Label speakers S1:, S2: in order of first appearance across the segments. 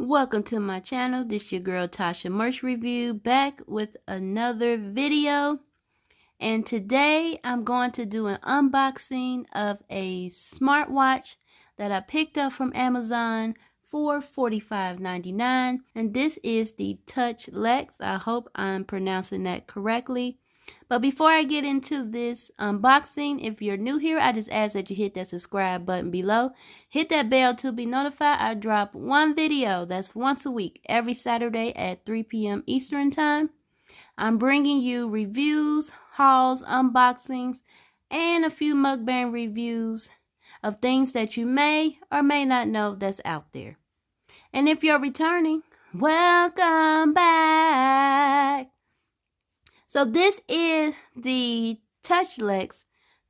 S1: Welcome to my channel. This is your girl Tasha Merch Review, back with another video. And today I'm going to do an unboxing of a smartwatch that I picked up from Amazon for $45.99. And this is the ToucheLex. I hope I'm pronouncing that correctly. But before I get into this unboxing, if you're new here, I just ask that you hit that subscribe button below. Hit that bell to be notified. I drop one video, that's once a week, every Saturday at 3 p.m. Eastern Time. I'm bringing you reviews, hauls, unboxings, and a few mukbang reviews of things that you may or may not know that's out there. And if you're returning, welcome back. So this is the ToucheLex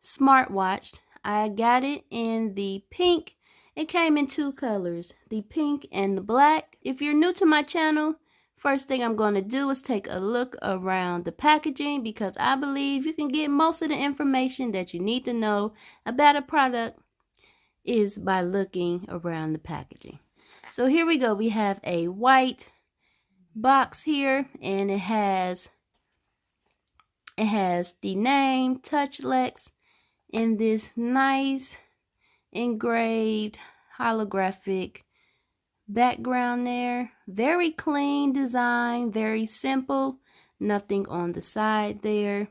S1: smartwatch. I got it in the pink. It came in two colors, the pink and the black. If you're new to my channel, first thing I'm going to do is take a look around the packaging, because I believe you can get most of the information that you need to know about a product is by looking around the packaging. So here we go. We have a white box here, and it has the name ToucheLex in this nice engraved holographic background there. Very clean design, very simple. Nothing on the side there.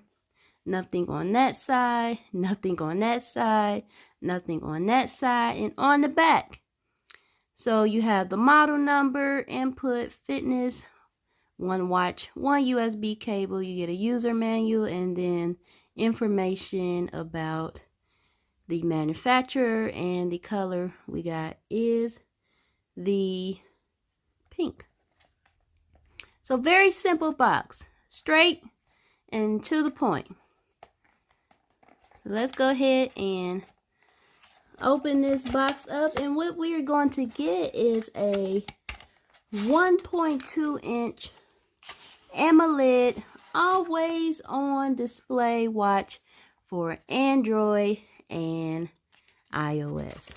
S1: Nothing on that side. Nothing on that side. Nothing on that side. And on the back. So you have the model number, input, fitness, one watch, one USB cable. You get a user manual and then information about the manufacturer, and the color we got is the pink. So very simple box, straight and to the point. So let's go ahead and open this box up, and what we are going to get is a 1.2 inch AMOLED always on display watch for Android and iOS.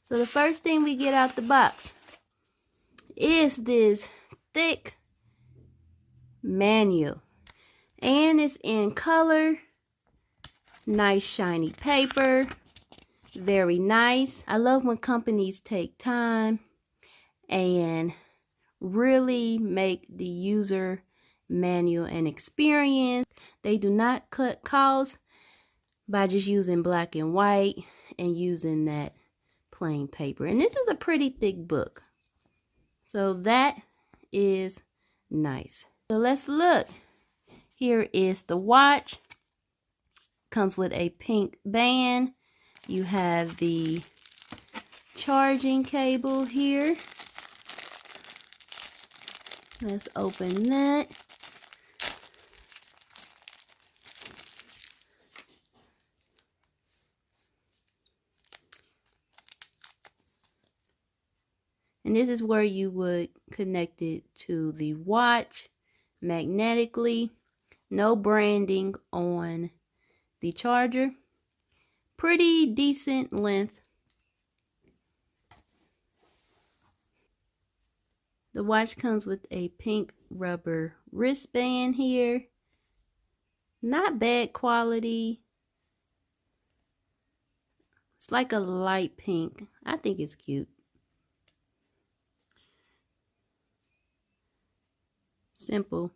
S1: So the first thing we get out the box is this thick manual, and it's in color, nice shiny paper, very nice. I love when companies take time and really make the user manual and experience. They do not cut costs by just using black and white and using that plain paper. And this is a pretty thick book, so that is nice. So let's look. Here is the watch. Comes with a pink band. You have the charging cable here. Let's open that. And this is where you would connect it to the watch magnetically. No branding on the charger. Pretty decent length. The watch comes with a pink rubber wristband here. Not bad quality. It's like a light pink. I think it's cute. Simple.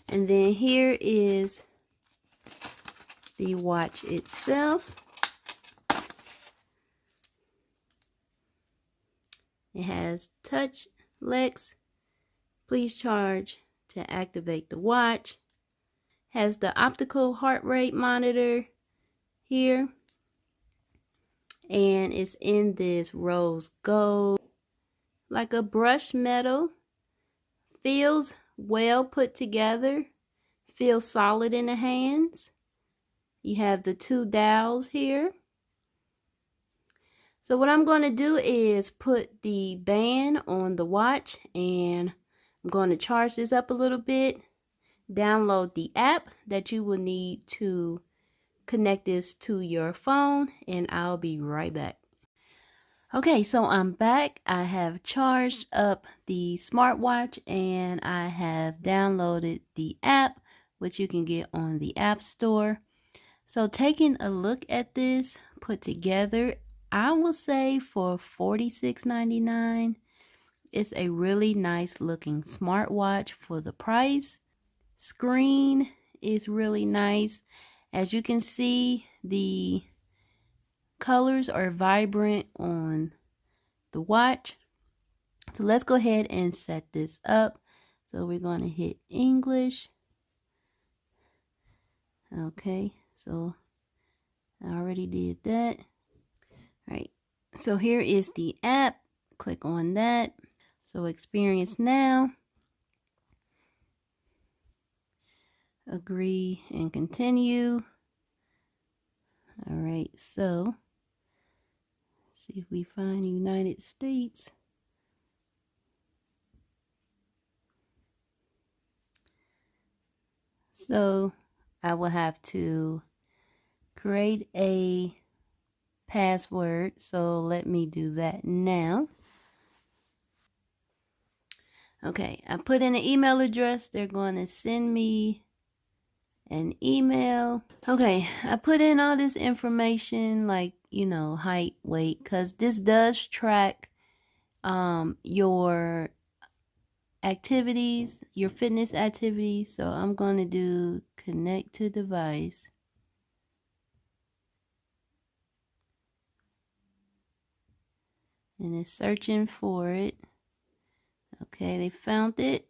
S1: And then here is the watch itself. It has ToucheLex. Please charge to activate the watch. Has the optical heart rate monitor here. And it's in this rose gold, like a brushed metal. Feels well put together. Feels solid in the hands. You have the two dials here. So what I'm going to do is put the band on the watch, and I'm going to charge this up a little bit. Download the app that you will need to connect this to your phone, and I'll be right back. Okay, so I'm back. I have charged up the smartwatch and I have downloaded the app, which you can get on the App Store. So taking a look at this put together, I will say for $46.99, it's a really nice looking smartwatch for the price. Screen is really nice. As you can see, the colors are vibrant on the watch. So let's go ahead and set this up. So we're going to hit English. Okay, so I already did that. All right, so here is the app. Click on that. So experience now. Agree and continue. All right, so see if we find United States. So I will have to create a password. So let me do that now. Okay, I put in an email address. They're going to send me an email. Okay, I put in all this information like, you know, height, weight, because this does track your activities, your fitness activities. So I'm going to do connect to device. And it's searching for it. Okay, they found it.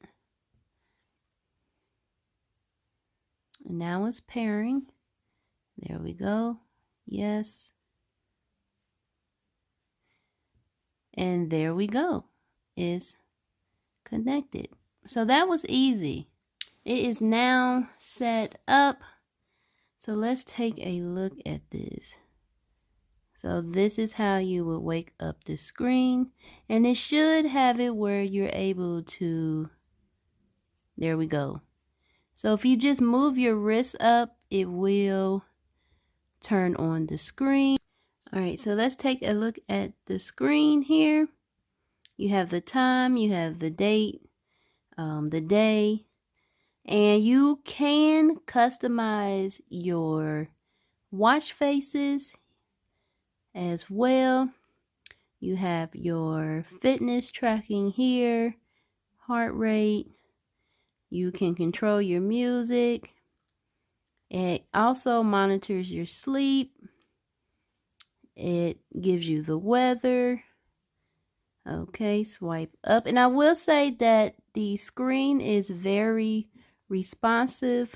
S1: And now it's pairing. There we go. Yes. And there we go. It's connected. So that was easy. It is now set up. So let's take a look at this. So this is how you would wake up the screen. And it should have it where you're able to, there we go. So if you just move your wrist up, it will turn on the screen. All right, so let's take a look at the screen here. You have the time, you have the date, the day, and you can customize your watch faces as well. You have your fitness tracking here, heart rate. You can control your music. It also monitors your sleep. It gives you the weather. Okay, swipe up. And I will say that the screen is very responsive.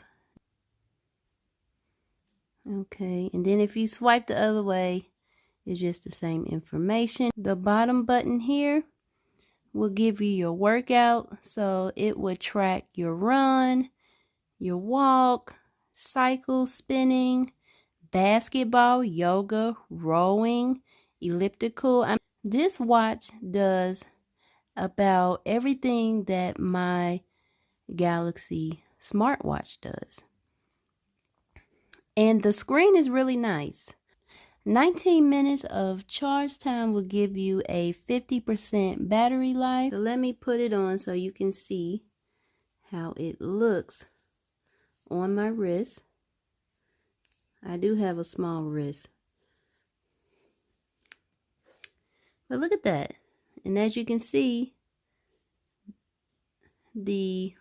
S1: Okay, and then if you swipe the other way, it's just the same information. The bottom button here will give you your workout. So it would track your run, your walk, cycle, spinning, basketball, yoga, rowing, elliptical. This watch does about everything that my Galaxy smartwatch does. And the screen is really nice. 19 minutes of charge time will give you a 50% battery life. So let me put it on so you can see how it looks on my wrist. I do have a small wrist. But look at that. And as you can see, the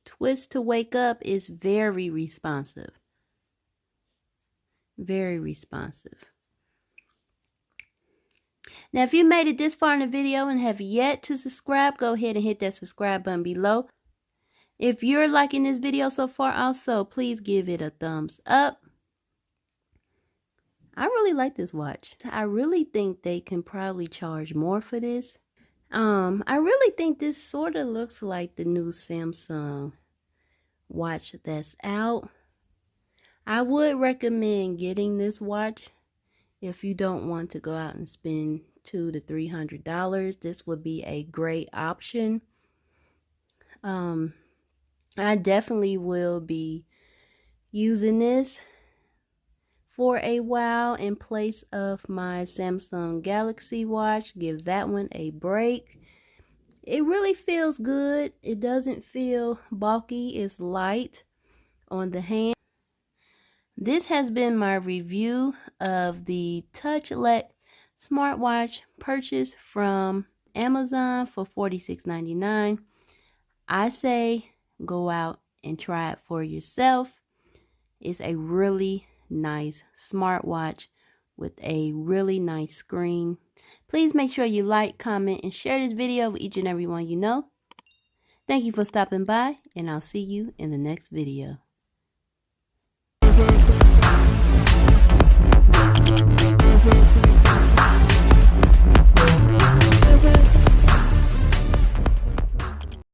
S1: twist to wake up is very responsive. Very responsive. Now, if you made it this far in the video and have yet to subscribe, go ahead and hit that subscribe button below. If you're liking this video so far also, please give it a thumbs up. I really like this watch. I really think they can probably charge more for this. I really think this sort of looks like the new Samsung watch that's out. I would recommend getting this watch if you don't want to go out and spend $200 to $300. This would be a great option. I definitely will be using this for a while in place of my Samsung Galaxy watch. Give that one a break. It really feels good. It doesn't feel bulky. It's light on the hand. This has been my review of the ToucheLex smartwatch purchased from Amazon for $46.99. I say go out and try it for yourself. It's a really nice smartwatch with a really nice screen. Please make sure you like, comment, and share this video with each and every one you know. Thank you for stopping by, and I'll see you in the next video.